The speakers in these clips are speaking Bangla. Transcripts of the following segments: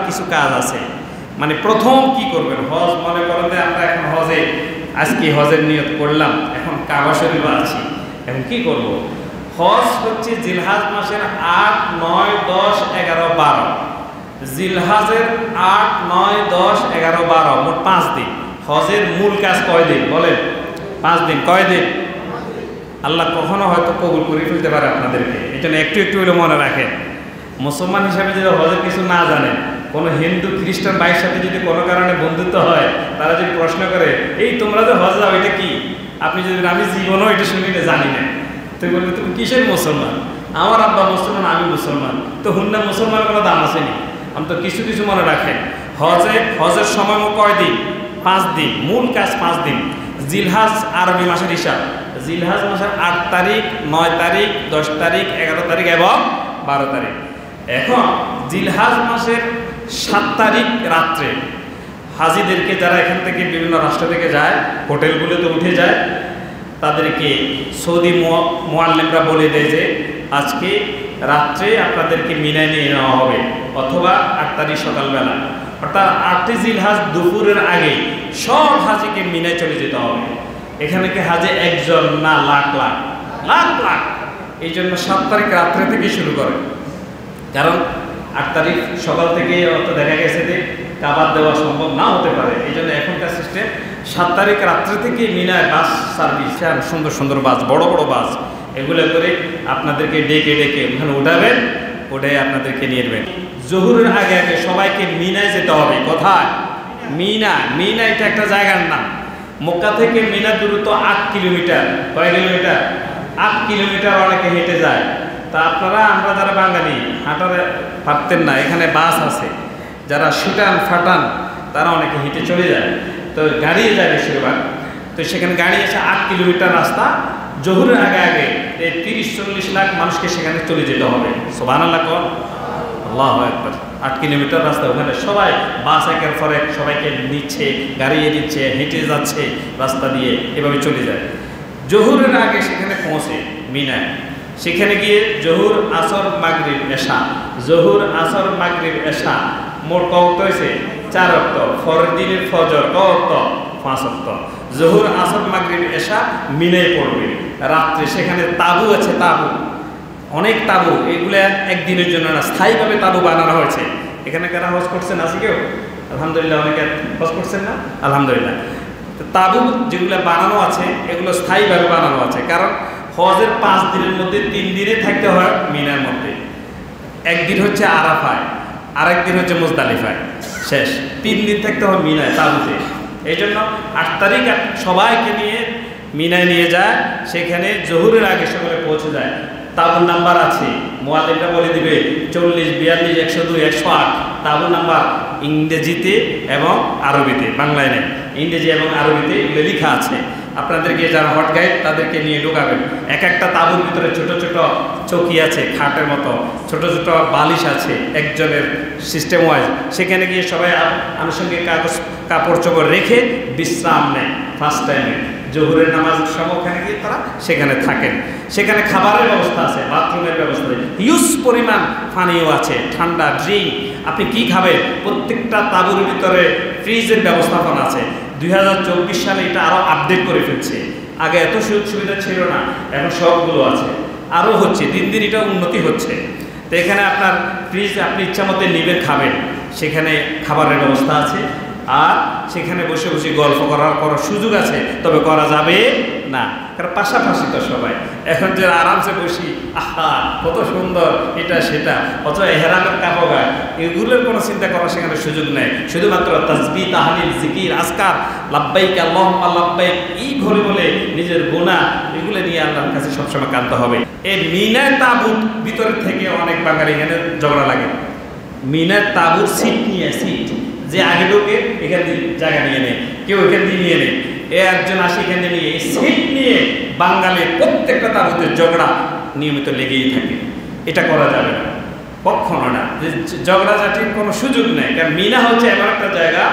কিছু কাজ আছে। মানে প্রথম কি করবেন, হজ মনে করেন যে আমরা এখন হজে আজকে হজের নিয়ত করলাম, এখন কাবা শরীফে আছি, এখন কি করব? হজ হচ্ছে জিলহাজ মাসের 8, 9, 10, 11, 12। জিলহাজের 8, 9, 10, 11, 12 মোট 5 দিন। হজের মূল কাজ কয় দিন বলেন? 5 দিন। কয় দিন? আল্লাহ কখনো হয়তো কবুল করে ফেলতে পারে আপনাদেরকে, এটা একটু একটু হলে মনে রাখেন। মুসলমান হিসাবে যদি হজের কিছু না জানেন, কোনো হিন্দু খ্রিস্টান ভাইয়ের সাথে যদি কোনো কারণে বন্ধুত্ব হয়, তারা যদি প্রশ্ন করে এই তোমরা যে হজ যাও এটা কি, আপনি যদি আমি জীবনও এটা শুনি না, জানি না, তুই বলবি তুমি কিসের মুসলমান? আমার আব্বা মুসলমান, আমি মুসলমান, তো হুন্না মুসলমানের কোনো দাম আসেনি। আমি তো কিছু কিছু মনে রাখেন। হজের সময় কয় দিন? 5 দিন। মূল কাজ 5 দিন। জিলহাজ আরবি মাসের হিসাব, জিলহাজ মাসের 8 তারিখ, 9 তারিখ, 10 তারিখ, 11 তারিখ এবং 12 তারিখ। এখন জিলহাজ মাসের 7 তারিখ রাত্রে হাজিদেরকে, যারা এখান থেকে বিভিন্ন রাষ্ট্র থেকে যায়, হোটেলগুলোতে উঠে যায়, তাদেরকে সৌদি মুআল্লিমরা বলে দেয় যে আজকে রাত্রে আপনাদেরকে মিনায় নিয়ে নেওয়া হবে, অথবা 8 তারিখ সকালবেলা, অর্থাৎ 8 জিলহাজ দুপুরের আগে সব হাজিকে মিনায় চলে যেতে হবে। এখানে কি হাজি একজন না লাখ লাখ লাখ লাখ। এই জন্য 7 তারিখ রাত্রে থেকে শুরু করে, কারণ 8 তারিখ সকাল থেকে অত দেখা গেছে যে কাবার দেওয়া সম্ভব না হতে পারে। এই জন্য এখনকার সিস্টেম 7 তারিখ রাত্রে থেকে মিনায় বাস সার্ভিস, সুন্দর সুন্দর বাস, বড় বড় বাস, এগুলো করে আপনাদেরকে ডেকে ডেকে ওখানে উঠাবেন, উঠে আপনাদেরকে নিয়ে নেবেন। জোহরের আগে আগে সবাইকে মিনায় যেতে হবে। কোথায়? মিনা। মিনা এটা একটা জায়গার নাম। মক্কা থেকে মিনা দূরত্ব 8 কিলোমিটার। কয় কিলোমিটার? 8 কিলোমিটার। অনেকে হেঁটে যায়। তা আপনারা, আমরা যারা বাঙালি হাঁটারে পারতেন না, এখানে বাস আছে, যারা শুটান ফাটান তারা অনেকে হেঁটে চলে যায়, তো গাড়িয়ে যায় বেশিরভাগ। তো সেখানে গাড়ি এসে 8 কিলোমিটার রাস্তা, জোহরের আগে আগে এই 30-40 লাখ মানুষকে সেখানে চলে যেতে হবে। সুবহানাল্লাহ কোন? আল্লাহু আকবার। 8 কিলোমিটার রাস্তা, ওখানে সবাই বাস একের পর এক সবাইকে নিচ্ছে, গাড়িয়ে নিচ্ছে, হেঁটে যাচ্ছে রাস্তা দিয়ে, এভাবে চলে যায়। জোহরের আগে সেখানে পৌঁছে মিনায়, সেখানে গিয়ে জোহর, আসর, মাগরিব, এশা, জোহর, আসর, মাগরিব, এশা মোট কত হয়েছে? 4 ওয়াক্ত। পরের দিনের ফজর কত? 5 ওয়াক্ত। জোহর, আসর, মাগরিব, এশা মিনায় পড়বে রাত্রে। সেখানে তাবু আছে, তাবু, অনেক তাবু। এগুলো একদিনের জন্য না, স্থায়ীভাবে তাবু বানানো হয়েছে। এখানে কারা হজ করছেন? আছে কেউ? আলহামদুলিল্লাহ। অনেকে হজ করছেন না? আলহামদুলিল্লাহ। তাবু যেগুলো বানানো আছে, এগুলো স্থায়ীভাবে বানানো আছে, কারণ হজের 5 দিনের মধ্যে 3 দিনে থাকতে হয় মিনার মধ্যে। একদিন হচ্ছে আরাফায়, আরেক দিন হচ্ছে মুজদালিফায়, শেষ। 3 দিন থাকতে হয় মিনায়, তাবুতে। এই জন্য 8 তারিখ সবাইকে নিয়ে মিনায় নিয়ে যায়, সেখানে জোহরের আগে সকলে পৌঁছে যায়। তাবুর নাম্বার আছে, মুআল্লিমরা বলে দিবে 40, 42, 102, 108 তাবুর নাম্বার ইংরেজিতে এবং আরবিতে, বাংলায় নেই, ইংরেজি এবং আরবিতে এগুলো লেখা আছে। আপনাদেরকে যারা হট গাইড তাদেরকে নিয়ে ঢোকাবেন। এক একটা তাবুর ভিতরে ছোট ছোট চৌকি আছে, খাটের মতো ছোট ছোট বালিশ আছে, একজনের সিস্টেম ওয়াইজ। সেখানে গিয়ে সবাই আনুষঙ্গিক কাপড় চোপড় রেখে বিশ্রাম নেয়। ফার্স্ট টাইমে জোহরের নামাজের সময় ওখানে গিয়ে তারা সেখানে থাকেন। সেখানে খাবারের ব্যবস্থা আছে, বাথরুমের ব্যবস্থা আছে, হিউজ পরিমাণ পানিও আছে, ঠান্ডা ড্রিঙ্ক। আপনি কি খাবেন? প্রত্যেকটা তাবুর ভিতরে ফ্রিজের ব্যবস্থাপনা আছে। 2024 সালে এটা আরও আপডেট করে ফেলছে। আগে এত সুযোগ সুবিধা ছিল না, এখন সবগুলো আছে, আরও হচ্ছে, দিন দিন এটা উন্নতি হচ্ছে। তো এখানে আপনার ফ্রিজ, আপনি ইচ্ছা মতো নেবেন, খাবেন, সেখানে খাবারের ব্যবস্থা আছে। আর সেখানে বসে বসে গল্প করার সুযোগ আছে, তবে করা যাবে না, কারণ পাশাপাশি তো সবাই। এখন যে আরামসে বসি, আহা কত সুন্দর এটা সেটা, অথচ এহরামের কাপড় গায়ে, এগুলোর কোনো চিন্তা করার সেখানে সুযোগ নেই। শুধুমাত্র তাসবিহ, তাহলিল, জিকির, আজকার, লাব্বাইক আল্লাহুম্মা লাব্বাইক, এই ঘরে বলে নিজের গুনাহ এগুলো নিয়ে আল্লাহর কাছে সবসময় কাঁদতে হবে। এই মিনার তাবুত ভিতর থেকে অনেক বাঙালি এখানে ঝগড়া লাগে। মিনার তাবুর সিট নিয়ে, সিট যে আগে ঢোকে এখান দিয়ে জায়গা নিয়ে নেয়, কেউ এখান দিয়ে নিয়ে নেয়, একজন আসে এখানে নিয়ে, এই সিট নিয়ে বাঙালির প্রত্যেকটা তাবুতের ঝগড়া নিয়মিত লেগেই থাকে। এটা করা যাবে না, কখনো না। ঝগড়াঝাটির কোনো সুযোগ নেই, কারণ মিনা হচ্ছে এমন একটা জায়গা,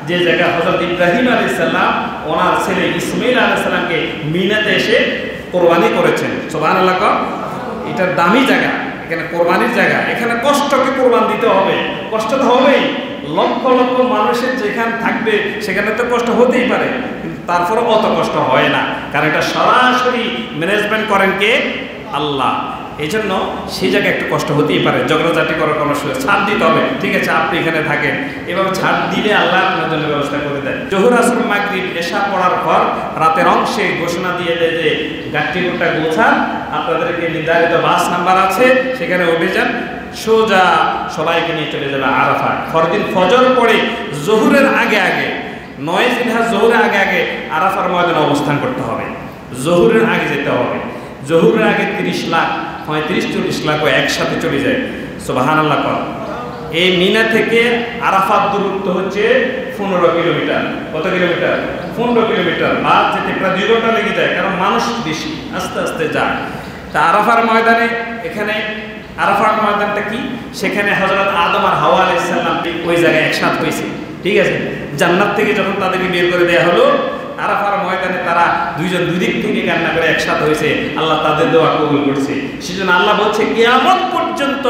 যে জায়গা হযরত ইব্রাহিম আলাইহিস সালাম ওনার ছেলে ইসমাঈল আলাইহিস সালামকে মিনাতে এসে কোরবানি করেছেন। সুবহানাল্লাহ। এটার দামি জায়গা, এখানে কোরবানির জায়গা, এখানে কষ্টকে কোরবান দিতে হবে, কষ্ট তো হবেই। লক্ষ লক্ষ মানুষের যেখানে থাকবে সেখানে তো কষ্ট হতেই পারে, কিন্তু তারপরে অত কষ্ট হয় না, কারণ এটা সরাসরি ম্যানেজমেন্ট করেন কে? আল্লাহ। এই জন্য সেই জায়গায় একটু কষ্ট হতেই পারে, ঝগড়াঝাটি করার কোনো সুযোগ, ছাড় দিতে হবে, ঠিক আছে আপনি এখানে থাকেন, এভাবে ছাড় দিলে আল্লাহ আপনার জন্য ব্যবস্থা করে দেয়। জোহর আসর মাগরিব এশা পড়ার পর রাতের অংশে ঘোষণা দিয়ে দেয় যে গাছটিগুলোটা গোছান, আপনাদেরকে নির্ধারিত বাস নাম্বার আছে, সেখানে উঠে যান, সোজা সবাইকে নিয়ে চলে যাবে আরাফাত। পরদিন ফজর পড়ে জোহরের আগে আগে, 9 জিলহজ জোহরের আগে আগে আরাফার ময়দানে অবস্থান করতে হবে, জোহরের আগে যেতে হবে। জোহরের আগে 30 লাখ 35-40 লাখ একসাথে চলে যায়, সুবহানাল্লাহ। এই মিনা থেকে আরাফাত দূরত্ব হচ্ছে 15 কিলোমিটার। কত কিলোমিটার? 15 কিলোমিটার। বাস যেতে প্রায় 2 ঘন্টা লেগে যায়, কারণ মানুষ বেশি, আস্তে আস্তে যায়। তা আরাফার ময়দানে, এখানে আরাফার ময়দানটা কি? সেখানে হযরত আদম আর হাওয়া আলাইহিস সালাম ওই জায়গায় একসাথে হয়েছে, ঠিক আছে। জান্নাত থেকে যখন তাদেরকে বের করে দেওয়া হলো, আরাফার ময়দানে তারা দুইজন দুই দিক থেকে কান্না করে একসাথে হয়েছে, আল্লাহ তাদের দোয়া কবুল করছে। সেজন্য আল্লাহ বলছে কিয়ামত পর্যন্ত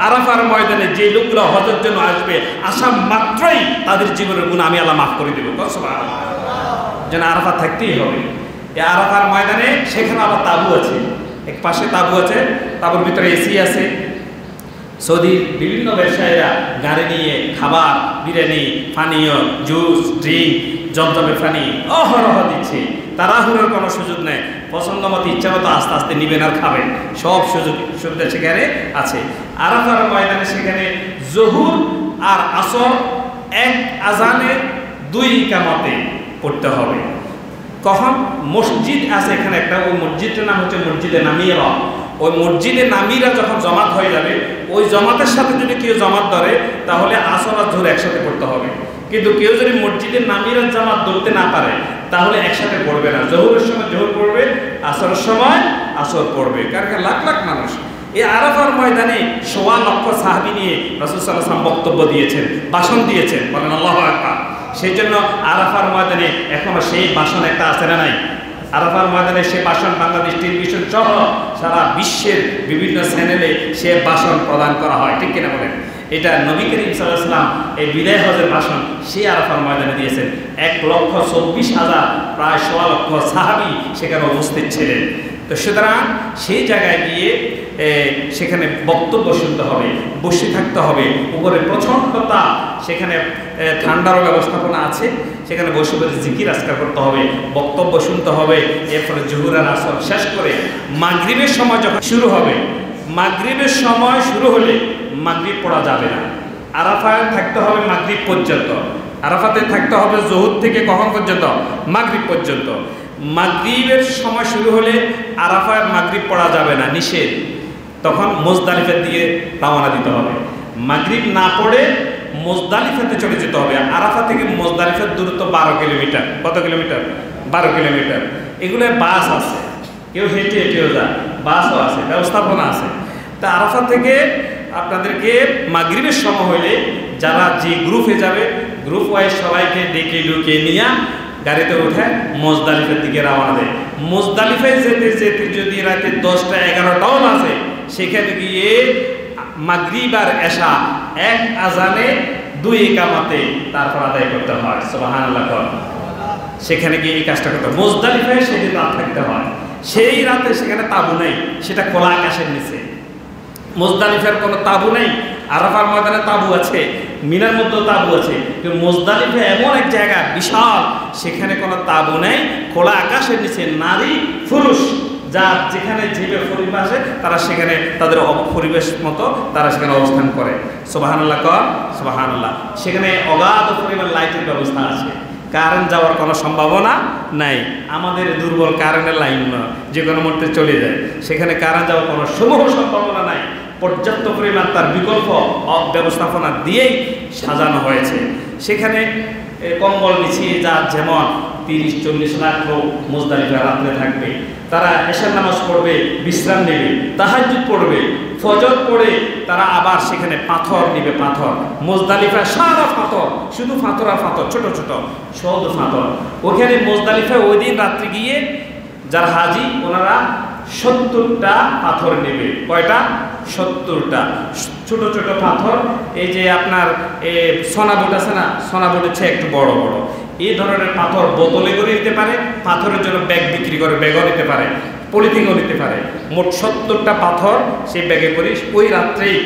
আরাফার ময়দানে যে লোকগুলো হজের জন্য আসবে, আসা মাত্রই তাদের জীবনের গুনাহ আমি আল্লাহ মাফ করে দেব। সুবহানাল্লাহ। যেন আরাফাত থাকতেই হবে। এই আরাফার ময়দানে সেখানে আবার তাবু আছে, এক পাশে তাবু আছে, তাবুর ভিতরে এসি আছে। সৌদির বিভিন্ন ব্যবসায়ীরা গাড়ি নিয়ে খাবার, বিরিয়ানি, পানীয়, জুস, ড্রিঙ্ক, জমজমের পানি অহরহ দিচ্ছে, তাড়াহুড়োর কোনো সুযোগ নেই, পছন্দ মতো ইচ্ছা মতো আস্তে আস্তে নিবেন আর খাবেন, সব সুযোগ সুবিধা সেখানে আছে। আরাফার ময়দানে সেখানে জোহর আর আসর এক আজানে 2 ইকামতে পড়তে হবে। কখন? মসজিদ আছে এখানে একটা, ওই মসজিদটার নাম হচ্ছে মসজিদে নামিরা। ওই মসজিদে নামিরা যখন জমাত হয়ে যাবে, ওই জমাতের সাথে যদি কেউ জমাত ধরে তাহলে আসর আর জোহর একসাথে পড়তে হবে। কিন্তু কেউ যদি মসজিদের নামিরার জামাত ধরতে না পারে তাহলে একসাথে পড়বে না, জোহরের সময় জোহর পড়বে, আসরের সময় আসর পড়বে। কারণ লাখ লাখ মানুষ এই আরাফার ময়দানে 1.25 লক্ষ সাহাবী নিয়ে রাসূল সাল্লাল্লাহু আলাইহি ওয়াসাল্লাম বক্তব্য দিয়েছেন, ভাষণ দিয়েছেন, বলেন আল্লাহু আকবার। সেই জন্য আরাফার ময়দানে এখনো সেই ভাষণ একটা আছে না নাই? আরাফার ময়দানে সে ভাষণ বাংলাদেশ টেলিভিশন সহ সারা বিশ্বের বিভিন্ন চ্যানেলে সে ভাষণ প্রদান করা হয়, ঠিক কিনা বলেন? এটা নবী করিম সাল্লাল্লাহু আলাইহি ওয়াসাল্লাম এই বিদায় হজের ভাষণ সে আরাফার ময়দানে দিয়েছেন। 1,24,000 প্রায় 1.25 লক্ষ সাহাবী সেখানে উপস্থিত ছিলেন। তো সুতরাং সেই জায়গায় গিয়ে সেখানে বক্তব্য শুনতে হবে, বসে থাকতে হবে, উপরে প্রচণ্ড তাপ, সেখানে ঠান্ডারও ব্যবস্থাপনা আছে, সেখানে বসে বসে জিকির আজকার করতে হবে, বক্তব্য শুনতে হবে। এরপরে জোহর আর আসর শেষ করে মাগরিবের সময় যখন শুরু হবে, মাগরিবের সময় শুরু হলে মাগরিব পড়া যাবে না, আরাফায় থাকতে হবে মাগরিব পর্যন্ত। আরাফাতে থাকতে হবে জোহর থেকে কখন পর্যন্ত? মাগরিব পর্যন্ত। মাগরিবের সময় শুরু হলে আরাফায় মাগরিব পড়া যাবে না, নিষেধ। তখন মুজদালিফার দিকে রওনা দিতে হবে। মাগরিব না পড়ে মুজদালিফাতে চলে যেতে হবে। আরাফা থেকে মুজদালিফার দূরত্ব 12 কিলোমিটার। কত কিলোমিটার? 12 কিলোমিটার। এগুলো বাস আছে, কেউ হেঁটে হেঁটেও যায়, বাসও আছে, ব্যবস্থাপনা আছে। তা আরাফা থেকে আপনাদেরকে মাগরিবের সময় হইলে যারা যে গ্রুপে যাবে, গ্রুপ ওয়াইজ সবাইকে ডেকে ডুকে নিয়ে গাড়িতে উঠে মুজদালিফার দিকে রওনা দেয়। মুজদালিফায় যেতে যেতে যদি রাতে 10টা 11টাও বাজে, সেখানে গিয়ে মাগরিব আর এশা এক আজানে 2 ইকামতে তারপর আদায় করতে হয়। সুবহানাল্লাহ। সেখানে গিয়ে এই কাজটা করতে হয়। মুজদালিফায় সেদিন রাত থাকতে হয়। সেই রাতে সেখানে তাঁবু নেই, সেটা খোলা আকাশের নিচে। মুজদালিফার কোনো তাঁবু নেই। আরাফার ময়দানে তাঁবু আছে, মিনার মধ্যেও তাঁবু আছে, কিন্তু মুজদালিফা এমন এক জায়গা বিশাল, সেখানে কোনো তাঁবু নেই, খোলা আকাশের নিচে নারী পুরুষ যা যেখানে যেভাবে পরিবেশ আছে তারা সেখানে তাদের পরিবেশ মতো তারা সেখানে অবস্থান করে। সুবহানাল্লাহ। সুবহানাল্লাহ। সেখানে অগাধ পরিমাণ লাইটের ব্যবস্থা আছে, কারেন্ট যাওয়ার কোনো সম্ভাবনা নাই। আমাদের দুর্বল কারেন্টের লাইন যে কোনো মুহূর্তে চলে যায়, সেখানে কারেন্ট যাওয়ার কোনো সমূহ সম্ভাবনা নাই। পর্যাপ্ত পরিমাণ তার বিকল্প ব্যবস্থাপনা দিয়েই সাজানো হয়েছে। সেখানে কম্বল বিছিয়ে যা যেমন 30-40 লাখ লোক মুজদালিফা রাত্রে থাকবে। তারা এশার নামাজ পড়বে, বিশ্রাম নেবে, তাহাজ্জুদ পড়বে, ফজর পড়ে তারা আবার সেখানে পাথর নেবে। পাথর মুজদালিফা সারা পাথর, শুধু পাথর আর পাথর, ছোট ছোট শুধু পাথর। ওখানে মুজদালিফা ওই দিন রাত্রে গিয়ে যারা হাজি ওনারা 70টা পাথর নেবে। কয়টা? 70টা ছোট ছোট পাথর। এই যে আপনার সোনাবুট আছে না, সোনাবুটের চেয়ে একটু বড় বড় এই ধরনের পাথর বোতলে করে নিতে পারে, পাথরের জন্য ব্যাগ বিক্রি করে ব্যাগও নিতে পারে, পলিথিনও নিতে পারে। মোট 70টা পাথর সেই ব্যাগে করে ওই রাত্রেই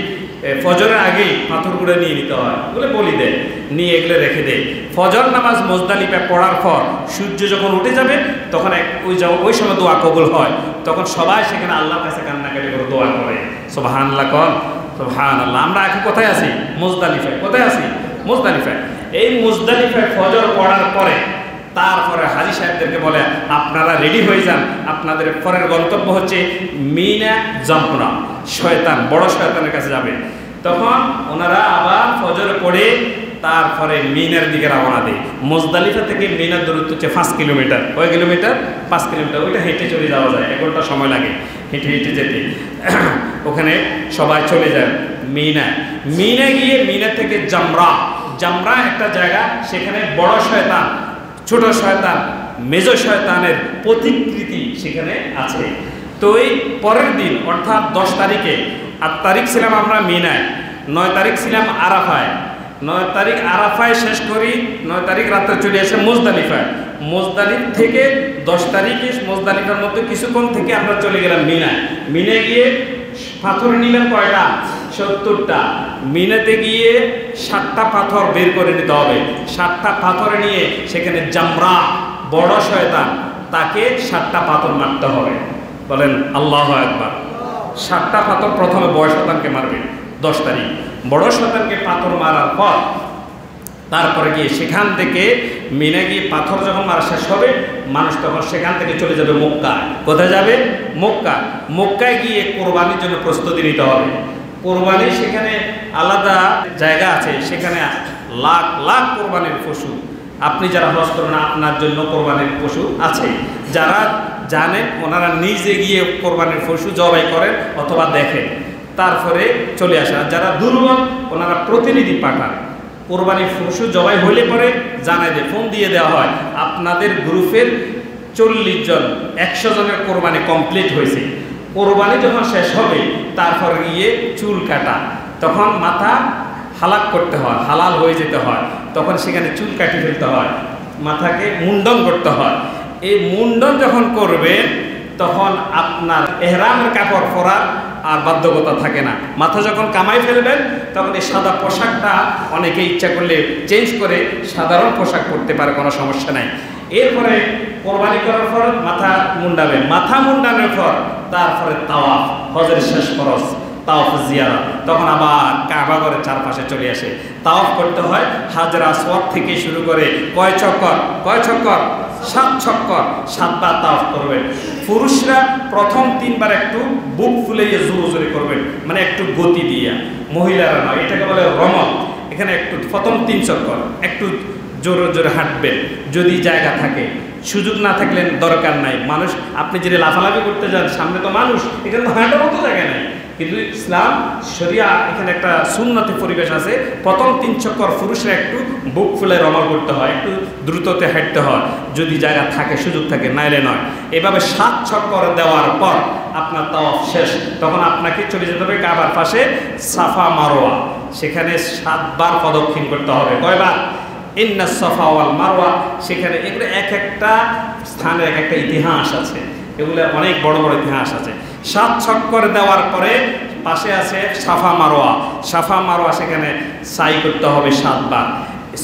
ফজরের আগেই পাথরগুলো নিয়ে নিতে হয়, বলে বলি দেয়, নিয়ে এগুলো রেখে দেয়। ফজর নামাজ মুজদালিফায় পড়ার পর সূর্য যখন উঠে যাবে তখন ওই সময় দোয়া কবুল হয়। তখন সবাই সেখানে আল্লাহর কাছে কান্নাকাটি করে দোয়া করে। সুবহানাল্লাহ কন, সুবহানাল্লাহ। আমরা এখন কোথায় আছি? মুজদালিফায়। কোথায় আছি? মুজদালিফায়। এই মুজদালিফায় ফজর পড়ার পরে তারপরে হাজী সাহেবদেরকে বলে আপনারা রেডি হয়ে যান, আপনাদের পরের গন্তব্য হচ্ছে মিনা জামরা, শয়তান, বড় শয়তানের কাছে যাবে। তখন ওনারা আবার ফজর পড়ে তারপরে মিনার দিকে রওনা দেয়। মুজদালিফা থেকে মিনার দূরত্ব হচ্ছে 5 কিলোমিটার। কয় কিলোমিটার? 5 কিলোমিটার। ওইটা হেঁটে চলে যাওয়া যায়, 1 ঘন্টা সময় লাগে হেঁটে হেঁটে যেতে। ওখানে সবাই চলে যায় মিনা। মিনা গিয়ে মিনা থেকে জামরা, জামরা একটা জায়গা, সেখানে বড় শয়তান, ছোট শয়তান, মেজ শয়তানের প্রতিকৃতি সেখানে আছে। তো এই পরের দিন অর্থাৎ 10 তারিখে, 8 তারিখ ছিলাম আমরা মিনায়, 9 তারিখ ছিলাম আরাফায়। 9 তারিখ আরাফায় শেষ করি, 9 তারিখ রাত্রে চলে আসে মুজদালিফায়। মুজদালিফ থেকে 10 তারিখে মুজদালিফার মধ্যে কিছুক্ষণ থেকে আমরা চলে গেলাম মিনায়। মিনায় গিয়ে পাথর নিলাম কয়টা? 70টা। মিনাতে গিয়ে 7টা পাথর বের করে নিতে হবে। 7টা পাথর নিয়ে সেখানে জামরা, বড় শয়তান, তাকে 7টা পাথর মারতে হবে। বলেন আল্লাহু আকবার। 7টা পাথর প্রথমে বড় শয়তানকে মারবে 10 তারিখ। বড় শয়তানকে পাথর মারার পর তারপরে গিয়ে সেখান থেকে মিনা গিয়ে পাথর যখন মারা শেষ হবে, মানুষ তখন সেখান থেকে চলে যাবে মক্কা। কোথায় যাবে? মক্কা। মক্কায় গিয়ে কোরবানির জন্য প্রস্তুতি নিতে হবে। কোরবানি সেখানে আলাদা জায়গা আছে, সেখানে লাখ লাখ কোরবানির পশু। আপনি যারা হজ করেন আপনার জন্য কোরবানির পশু আছে। যারা জানেন ওনারা নিজে গিয়ে কোরবানির পশু জবাই করেন অথবা দেখেন, তারপরে চলে আসে। আর যারা দুর্বল ওনারা প্রতিনিধি পাঠান। কোরবানির পশু জবাই হলে পরে জানাই দেয়, ফোন দিয়ে দেওয়া হয় আপনাদের গ্রুপের 40 জন 100 জনের কোরবানি কমপ্লিট হয়েছে। কোরবানি যখন শেষ হবে তারপর গিয়ে চুল কাটা, তখন মাথা হালাক করতে হয়, হালাল হয়ে যেতে হয়, তখন সেখানে চুল কাটি ফেলতে হয়, মাথাকে মুন্ডন করতে হয়। এই মুন্ডন যখন করবেন তখন আপনার এহরামের কাপড় পরার আর বাধ্যকতা থাকে না। মাথা যখন কামাই ফেলবেন তখন এই সাদা পোশাকটা অনেকে ইচ্ছা করলে চেঞ্জ করে সাধারণ পোশাক পরতে পারে, কোনো সমস্যা নাই। এরপরে কোরবানি করার পর মাথা মুন্ডাবেন। মাথা মুন্ডানোর পর তারপরে তাওয়াফ, হজের শেষ ফরজ তাওয়াফ জিয়ারা, তখন আবার কাবা ঘরের চারপাশে চলে আসে। তাওয়াফ করতে হয় হাজরা আসওয়াদ থেকে শুরু করে কয় চক্কর? 7 চক্কর, 7 বার তাওয়াফ করবেন। পুরুষরা প্রথম 3 বার একটু বুক ফুলিয়ে জোরে জোরে করবেন, মানে একটু গতি দিয়ে। মহিলারা নয়, এটাকে বলে রমল। এখানে একটু প্রথম 3 চক্কর একটু জোরে জোরে হাঁটবেন যদি জায়গা থাকে। সুযোগ না থাকলে দরকার নাই। মানুষ আপনি যদি লাফালাফি করতে যান, সামনে তো মানুষ, এখানে তো হাঁটার মতো জায়গা নাই। কিন্তু ইসলাম শরিয়া এখানে একটা সুন্নতি পরিবেশ আছে। প্রথম 3 চক্কর পুরুষরা একটু বুক ফুলে রমল করতে হয়, একটু দ্রুততে হাঁটতে হয় যদি জায়গা থাকে, সুযোগ থাকে, নাইলে নয়। এভাবে 7 চক্কর দেওয়ার পর আপনার তাওয়াফ শেষ, তখন আপনাকে চলে যেতে হবে কাবার পাশে সাফা মারওয়া। সেখানে 7 বার প্রদক্ষিণ করতে হবে। কয়বার? ইন্না সাফা ওয়াল মারওয়া। সেখানে এগুলো এক একটা স্থানের এক একটা ইতিহাস আছে, এগুলো অনেক বড় বড় ইতিহাস আছে। 7 চক্কর দেওয়ার পরে পাশে আছে সাফা মারওয়া। সাফা মারওয়া সেখানে সাই করতে হবে 7 বার।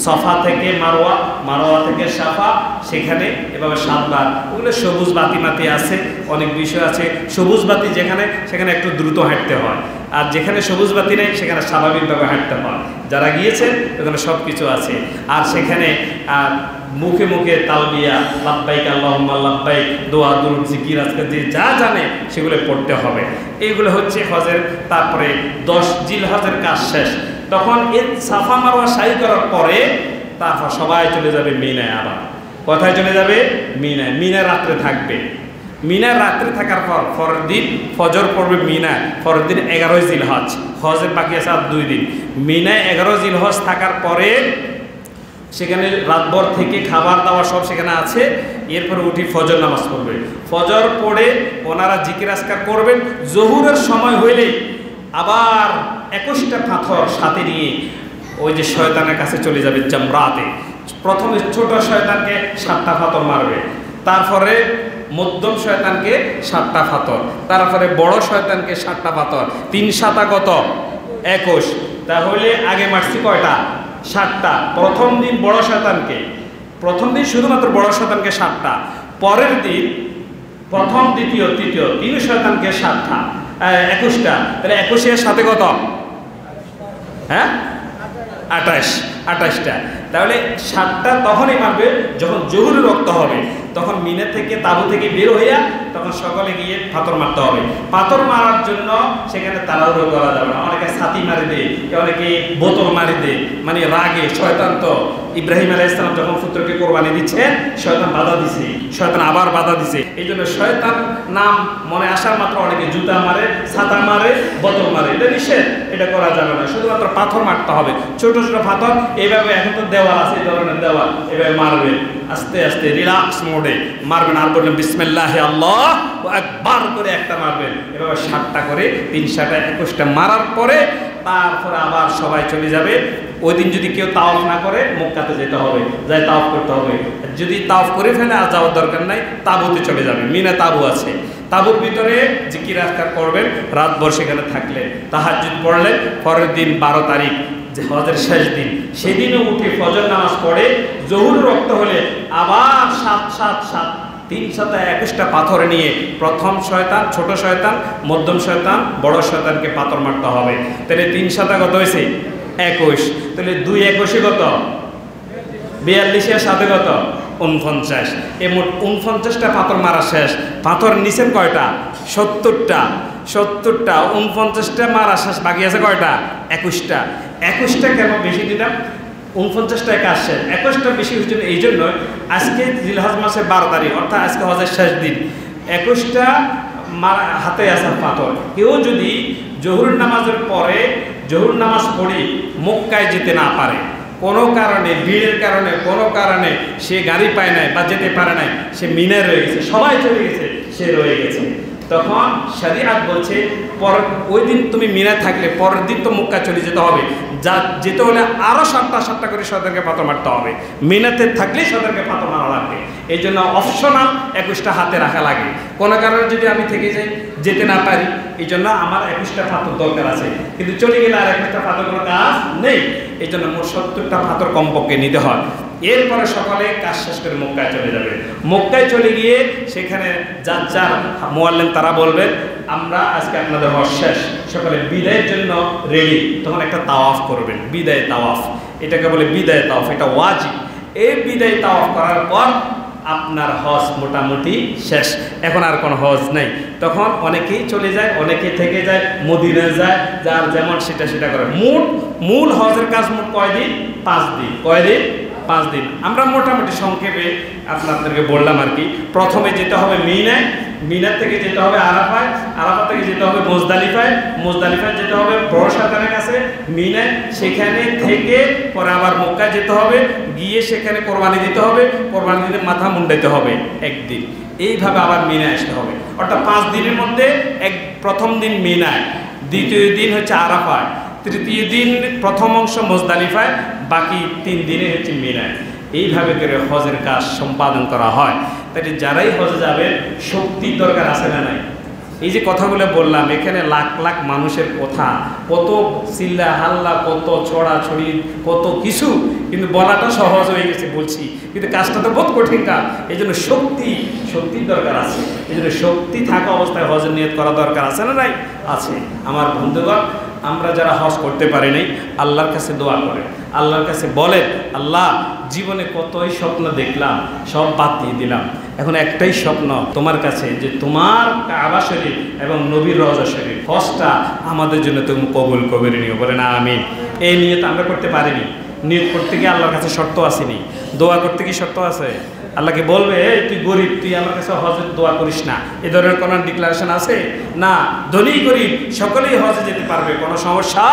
সাফা থেকে মারওয়া, মারওয়া থেকে সাফা, সেখানে এভাবে 7 বার। ওগুলো সবুজ বাতি মাতি আছে, অনেক বিষয় আছে। সবুজ বাতি যেখানে, সেখানে একটু দ্রুত হাঁটতে হয়, আর যেখানে সবুজ বাতি নেই সেখানে স্বাভাবিকভাবে হাঁটতে হয়। যারা গিয়েছেন ওখানে সব কিছু আছে। আর সেখানে মুখে মুখে তালবিয়া, লাব্বাইক আল্লাহুম্মা লাব্বাইক, দোয়া, দুরূদ, জিকির, আজকাল যে যা জানে সেগুলো পড়তে হবে। এইগুলো হচ্ছে হজের। তারপরে 10 জিলহজের কাজ শেষ, তখন এর সাফা মারওয়া সাই করার পরে তারপর সবাই চলে যাবে মিনায়। আবার কোথায় চলে যাবে? মিনায়। মিনায় রাত্রে থাকবে। মিনায় রাত্রে থাকার পর পরের দিন ফজর পড়বে মিনায়। পরের দিন 11 জিলহজ, হজের বাকি আছে আর 2 দিন। মিনায় 11 জিলহজ থাকার পরে সেখানে রাতভর থেকে খাবার দাবার সব সেখানে আছে। এরপরে উঠি ফজর নামাজ পড়বে, ফজর পড়ে ওনারা জিকির আজকার করবেন। জহুরের সময় হইলে আবার 21টা পাথর সাথে নিয়ে ওই যে শয়তানের কাছে চলে যাবে জামরাতে। প্রথমে ছোট শয়তানকে 7টা পাথর মারবে, তারপরে মধ্যম শয়তানকে 7টা পাথর, তারপরে বড় শয়তানকে 7টা পাথর। 3 7 কত? 21। তাহলে আগে মারছি কয়টা? 7টা। প্রথম দিন বড় শয়তানকে, প্রথম দিন শুধুমাত্র বড় শয়তানকে 7টা, পরের দিন প্রথম দ্বিতীয় তৃতীয় 3 শয়তানকে 7টা, 21টা। তাহলে 21 এর সাথে কত? হ্যাঁ 28টা। তাহলে 7টা তখনই মারবে যখন জহুরের রক্ত হবে, তখন মিনা থেকে তাবু থেকে বের হইয়া তখন সকালে গিয়ে পাথর মারতে হবে। পাথর মারার জন্য সেখানে তাড়াহুড়ো করা যাবে না। অনেকে ছাতি মারি দেয়, অনেকে বোতল মারি দেয়, মানে রাগে। শয়তান তো ইব্রাহিম আলাইহিস সালাম যখন পুত্রকে কোরবানি দিচ্ছেন, শয়তান বাধা দিছে, শয়তান আবার বাধা দিছে। এই জন্য শয়তান নাম মনে আসার মাত্র অনেকে জুতা মারে, ছাতা মারে, বোতল মারে। এটা নিষেধ, এটা করা যাবে না। শুধুমাত্র পাথর মারতে হবে, ছোট ছোট পাথর। এইভাবে এখন তো দেওয়াল আছে, এই ধরনের দেওয়াল, এভাবে মারবে আস্তে আস্তে রিল্যাক্স মোডে মারবেন। আর বলবেন বিসমিল্লাহ আল্লাহু আকবার করে একটা মারবেন। এভাবে 7টা করে 3 7 21টা মারার পরে তারপরে আবার সবাই চলে যাবে। ওই দিন যদি কেউ তাওয়াফ না করে মক্কাতে যেতে হবে, যাই তাওয়াফ করতে হবে। যদি তাওয়াফ করে ফেলে আর যাওয়ার দরকার নাই, তাঁবুতে চলে যাবে। মিনা তাঁবু আছে, তাঁবুর ভিতরে জিকির আজকার করবেন রাতভর। সেখানে থাকলে তাহাজ্জুদ পড়লেন। পরের দিন 12 তারিখ যে হজের শেষ দিন, সেদিনও উঠে ফজর নামাজ পড়ে জহুর রক্ত হলে আবার 7 7 7 3 7 21টা পাথর নিয়ে প্রথম শয়তান, ছোট শয়তান, মধ্যম শয়তান, বড় শয়তানকে পাথর মারতে হবে। তাহলে 3 7 কত হয়েছে? 21। তাহলে 2 21 কত? 42 এর সাথে কত? 49। এ মোট 49টা পাথর মারা শেষ। পাথর নিচেন কয়টা? 70টা। 70টা 49টা মারা শেষ, বাকি আছে কয়টা? 21টা। 21টা কেন বেশি দিলাম? 49টায় কাজ শেষ। 21টা বেশি হয়েছিল এই জন্য, আজকে জিলহজ মাসের 12 তারিখ, অর্থাৎ আজকে হজের শেষ দিন। 21টা হাতে আসা পাথর। কেউ যদি জহুর নামাজের পরে জহুর নামাজ পড়ি মক্কায় যেতে না পারে, কোনো কারণে, ভিড়ের কারণে, কোনো কারণে সে গাড়ি পায় নাই বা যেতে পারে নাই, সে মিনায় রয়ে গেছে, সবাই চলে গেছে, সে রয়ে গেছে, তখন শরীয়ত বলছে ওই দিন তুমি মিনায় থাকলে পরের দিন তো মক্কা চলে যেতে হবে। যা যেতে হলে আরও 7টা করে শয়তানকে পাথর মারতে হবে। মিনাতে থাকলেই শয়তানকে পাথর মারা লাগবে। এই জন্য অপশনাল 21টা হাতে রাখা লাগে। কোনো কারণে যদি আমি থেকে যাই, যেতে না পারি, এই জন্য আমার 21টা পাথর দরকার আছে। কিন্তু চলে গেলে আর 21টা পাথর কোনো কাজ নেই। এই জন্য মোট 70টা পাথর কমপক্ষে নিতে হয়। এরপরে সকালে কাজ শেষ করে মক্কায় চলে যাবে। মক্কায় চলে গিয়ে সেখানে যার যার মুআল্লিম তারা বলবেন আমরা আজকে আপনাদের হজ শেষ, সকালে বিদায়ের জন্য রেডি। তখন একটা তাওয়াফ করবেন, বিদায় তাওয়াফ, এটাকে বলে বিদায় তাওয়াফ, এটা ওয়াজিব। এই বিদায় তাওয়াফ করার পর আপনার হজ মোটামুটি শেষ, এখন আর কোনো হজ নেই। তখন অনেকেই চলে যায়, অনেকে থেকে যায়, মদিনায় যায়, যার যেমন সেটা করে। মূল হজের কাজ মোট কয়দিন? 5 দিন। কয়দিন? 5 দিন। আমরা মোটামুটি সংক্ষেপে আপনাদেরকে বললাম আর কি। প্রথমে যেতে হবে মিনায়, মিনার থেকে যেতে হবে আরাফায়, আরাফা থেকে যেতে হবে মুজদালিফায়, মুজদালিফায় যেতে হবে বড় শয়তানের কাছে মিনায়, সেখানে থেকে পরে আবার মক্কায় যেতে হবে, গিয়ে সেখানে কোরবানি দিতে হবে, কোরবানি দিতে মাথা মুন্ডাইতে হবে একদিন। এইভাবে আবার মিনায় আসতে হবে। অর্থাৎ 5 দিনের মধ্যে প্রথম দিন মিনায়, দ্বিতীয় দিন হচ্ছে আরাফায়, তৃতীয় দিন প্রথম অংশ মুজদালিফায়, বাকি 3 দিনে হচ্ছে মিনায়। এইভাবে করে হজের কাজ সম্পাদন করা হয়। তাই যারাই হজে যাবেন শক্তির দরকার আছে না নাই? এই যে কথাগুলো বললাম, এখানে লাখ লাখ মানুষের কথা, কত চিল্লা হাল্লা, কত ছড়াছড়ি, কত কিছু, কিন্তু বলাটা সহজ হয়ে গেছে বলছি, কিন্তু কাজটা তো বহুত কঠিন কাজ। এই জন্য শক্তির দরকার আছে। এই জন্য শক্তি থাকা অবস্থায় হজের নিয়ত করা দরকার আছে না নাই? আছে। আমার বন্ধুগণ, আমরা যারা হজ করতে পারি নাই, আল্লাহর কাছে দোয়া করে, আল্লাহর কাছে বলেন, আল্লাহ জীবনে কতই স্বপ্ন দেখলাম, সব বাদ দিয়ে দিলাম, এখন একটাই স্বপ্ন তোমার কাছে, যে তোমার কাবা শরীফ এবং নবীর রওজা শরীফ হজটা আমাদের জন্য তুমি কবুল করে নিও। বলেন আমিন। এই নিয়ত আমরা করতে পারিনি। নিয়ত করতে গিয়ে আল্লাহর কাছে শর্ত আসেনি, দোয়া করতে কি শর্ত আছে? আল্লাহকে বলবে এই তুই গরিব, তুই আমার কাছে হজের দোয়া করিস না, এ ধরনের কোনো ডিক্লারেশন আছে? না। ধনী গরিব সকলেই হজে যেতে পারবে, কোনো সমস্যা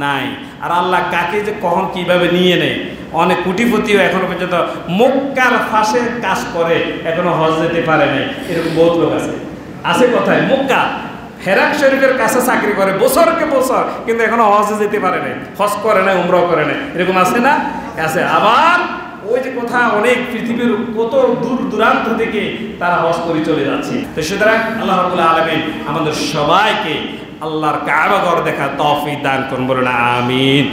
নাই। আর আল্লাহ কাকে যে কখন কিভাবে নিয়ে নেয়, অনেক কোটিপতিও এখনো পর্যন্ত মক্কার ফাঁসে কাজ করে এখনো হজ যেতে পারে নাই, এরকম বহুত লোক আছে। আছে কোথায়? মক্কা হেরাম শরীফের কাছে চাকরি করে বছরকে বছর, কিন্তু এখনো হজে যেতে পারে নাই, হজ করে নাই, উমরাও করে নাই, এরকম আছে না? আছে। আবার ওই যে কথা অনেক পৃথিবীর কত দূর দূরান্ত থেকে তারা হজ করে চলে যাচ্ছে। তো সুতরাং আল্লাহ রাব্বুল আলামিন আমাদের সবাইকে আল্লাহর কাবা ঘর দেখা তৌফিক দান করুন, বলুন আমিন।